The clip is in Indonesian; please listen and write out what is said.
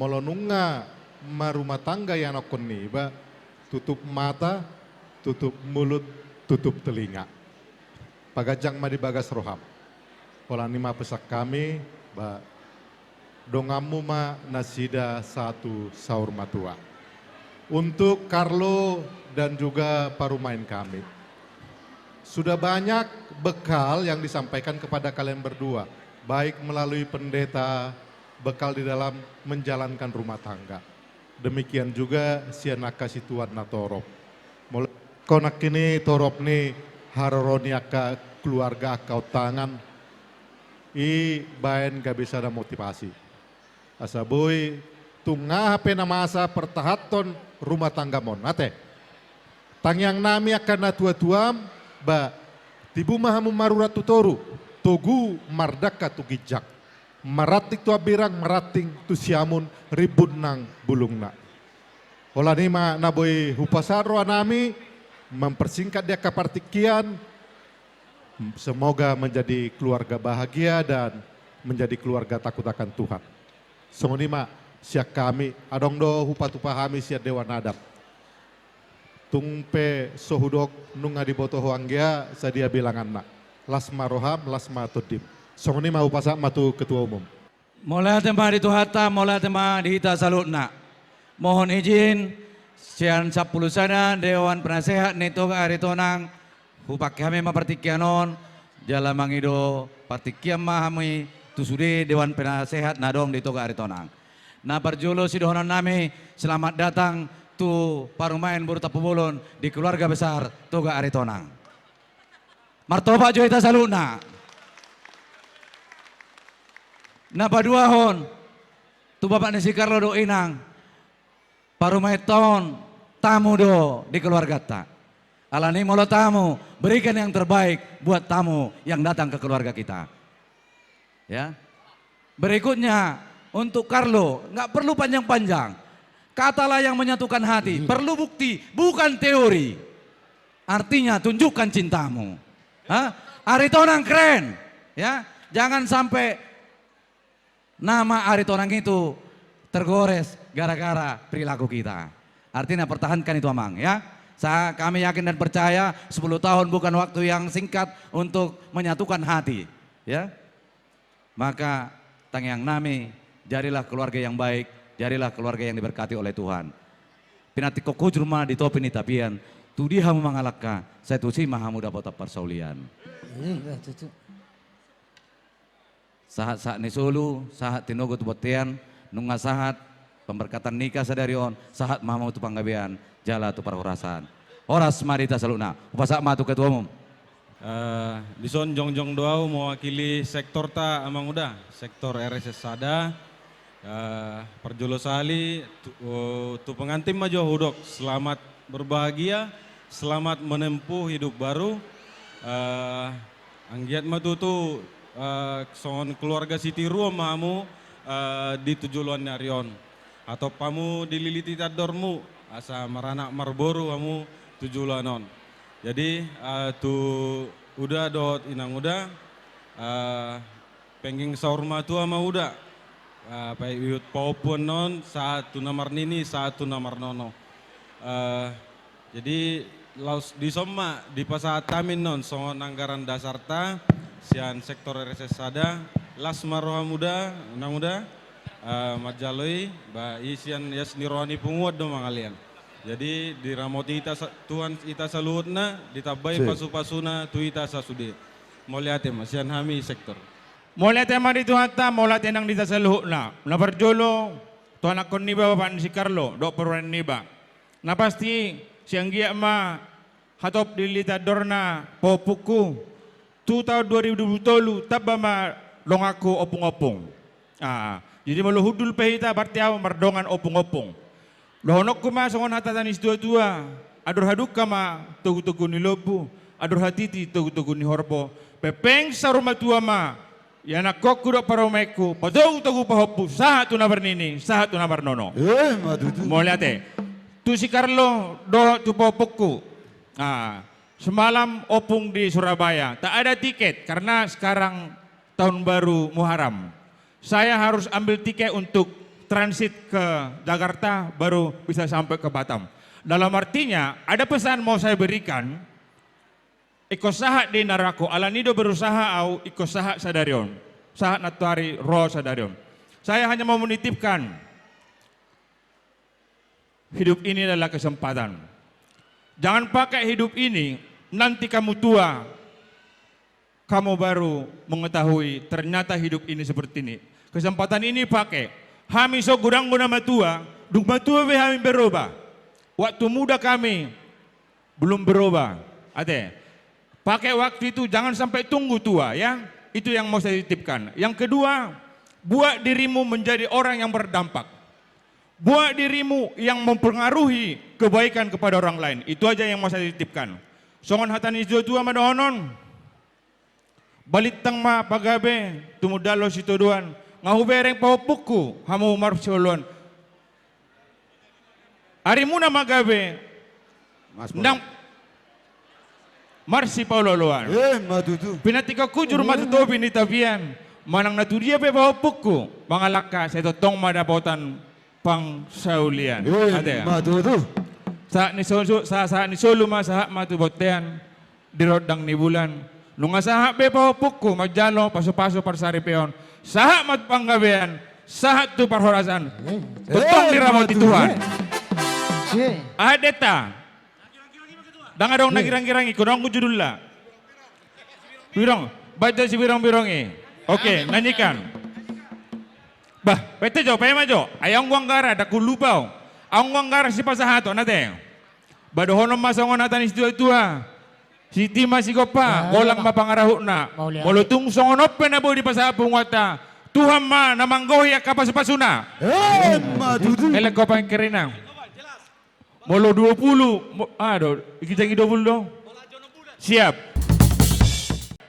molonunga marumah tangga yang nakon niba, tutup mata, tutup mulut, tutup telinga. Pagajang ma di bagas roham. Pola nima pesak kami, ba dongamu ma nasida satu saur matua. Untuk Carlo dan juga parumain kami. Sudah banyak bekal yang disampaikan kepada kalian berdua. Baik melalui pendeta, bekal di dalam menjalankan rumah tangga. Demikian juga sianaka situan na torop. Konak kini torop ni haroroniaka keluarga kau tangan. I bayan gak bisa ada motivasi. Asaboy tungah pena masa pertahaton rumah tangga mon. Ate. Tang yang nami akan natua-tuam ba tibu mahamu marurat tutoru. Togu mardaka tu gijak. Maratik tu abirang marating tu siamun ribun nang bulungna. Ola nima naboy hupasaro anami mempersingkat dia kapartikian. Semoga menjadi keluarga bahagia dan menjadi keluarga takut akan Tuhan. Songonima siak kami adong do hupatu pahami siak dewa nadap. Tungpe sohudok nunga di boto hoanggia sadia bilangan nak. Lasma roham, lasma tudim. Songonima upasa matu ketua umum. Mola tema di tuhata, mola tema di hita salutna. Mohon izin sian 10 sana Dewan Penasehat Neto Aritonang hupak kami mapartikianon jala mangido partikiam mahami tusude Dewan Penasehat nadong di Toga Aritonang. Na parjulo sidohonan nami selamat datang tu parumain Burta Pubulon di keluarga besar Toga Aritonang. Martoba Joita Saluna. Na paduahon tu bapak ni si Carlo do inang parumai ton tamu do di keluarga ta. Alani molo tamu, berikan yang terbaik buat tamu yang datang ke keluarga kita. Ya. Berikutnya untuk Carlo, nggak perlu panjang-panjang. Katalah yang menyatukan hati, perlu bukti, bukan teori. Artinya tunjukkan cintamu. Hah? Aritonang keren, ya. Jangan sampai nama Aritonang itu tergores gara-gara perilaku kita. Artinya pertahankan itu amang, ya. Kami yakin dan percaya 10 tahun bukan waktu yang singkat untuk menyatukan hati, ya. Maka tang yang nami jadilah keluarga yang baik, jadilah keluarga yang diberkati oleh Tuhan. Pinati koko rumah di topi ni tapian, tu dia hamu mangalaka, saya tu si mahamu dapat persaulian. Sahat-sahat ni sulu, sahat tinogo tu botean, nunga sahat, pemberkatan nikah sadarion, sahat mahamu tu panggabean, jala tu parhorasan. Horas marita saluna, upasak matu ketua umum. Dison jongjong doau mewakili sektor ta amang udah sektor RSS Sada perjulo sali tu pengantin majo hudok selamat berbahagia, selamat menempuh hidup baru. Anggiat matutu songon keluarga Siti Ruo mamu di tujuluan narion atau pamu dililiti tadormu asa maranak marboru kamu tujuluanon. Jadi tu udah dot inang udah pengging saur matu ama udah pai wiut paupun non saat tu namar nini saat tu namar nono. Jadi laus di soma di pasat tamin non songon anggaran dasar ta sian sektor RSS Sada las maroha muda nang muda majaloi ba isian yasni rohani punguat do mangalian. Jadi diramoti ita Tuhan ita saluhutna ditabai pasu-pasuna tu ita sasude. Moliate masian hami sektor. Moliate mari tuhata molate nang dita saluhutna. Na parjolo tuan akon niba bapak si Carlo do peruan niba. Na pasti siang gia ma hatop dilita dorna popuku. Tu tahun 2020 taba ma longaku opung-opung. Jadi malu hudul pehita berarti aw mardongan opung-opung. Lohonok kuma songon hatatan isdua-dua. Adur haduk kama tugu-tugu ni lobu. Adur hatiti tugu-tugu ni horpo. Pepeng saruma tua ma. Yana kok kudo paromeku. Padau tugu pahopu. Sahat tu nabar nini. Sahat tu nabar nono. Mau lihat tu si Carlo do tu popokku. Semalam opung di Surabaya. Tak ada tiket karena sekarang tahun baru Muharram. Saya harus ambil tiket untuk transit ke Jakarta baru bisa sampai ke Batam. Dalam artinya ada pesan mau saya berikan, ikosaha di narako alanido berusaha au ikosaha sadarion, sahat natuari roh sadarion. Saya hanya mau menitipkan, hidup ini adalah kesempatan. Jangan pakai hidup ini, nanti kamu tua, kamu baru mengetahui ternyata hidup ini seperti ini. Kesempatan ini pakai. Kami so gudang-guna matua, duk matua be kami berubah. Waktu muda kami belum berubah. Ade, pakai waktu itu jangan sampai tunggu tua ya. Itu yang mau saya titipkan. Yang kedua, buat dirimu menjadi orang yang berdampak. Buat dirimu yang mempengaruhi kebaikan kepada orang lain. Itu aja yang mau saya titipkan. Songon hatani tua madohonon. Balitang ma pagabe tumudalo situduan. Ngahu bereng paupuku hamu marsolon. Ari muna magabe nang marsi pauloloan. Matutu. Pinatika kujur matutobi ni tabian. Manang natudia pe paupuku. Mangalaka sa totong madapotan pang saulian. Ate. Matutu. Sa ni solo ma sa matubotean dirodang ni bulan. Nung asaha be paupuku magjalo paso-paso parsari peon. Sahat mat panggabean, sahat tu parhorasan. Totong diramot Tuhan. Adeta. Danga dong nagirang-girangi, kunong judul la. Birong, baca si birong-birongi. Oke, nyanyikan. Bah, pete jo, pema jo. Ayang wanggara, daku lupau. Ang wanggara si pasahato, nate. Badohonom masongon natan istiwa tua. Si Tima si Gopa, walang mapangarahok na. Malutung songonop na po di pasapong wata. Tuhan ma, namanggohi at kapasapasuna. Matutu. Kailan ko pa yung kirinang? Molo 20. Ikitang 20 do? Siap.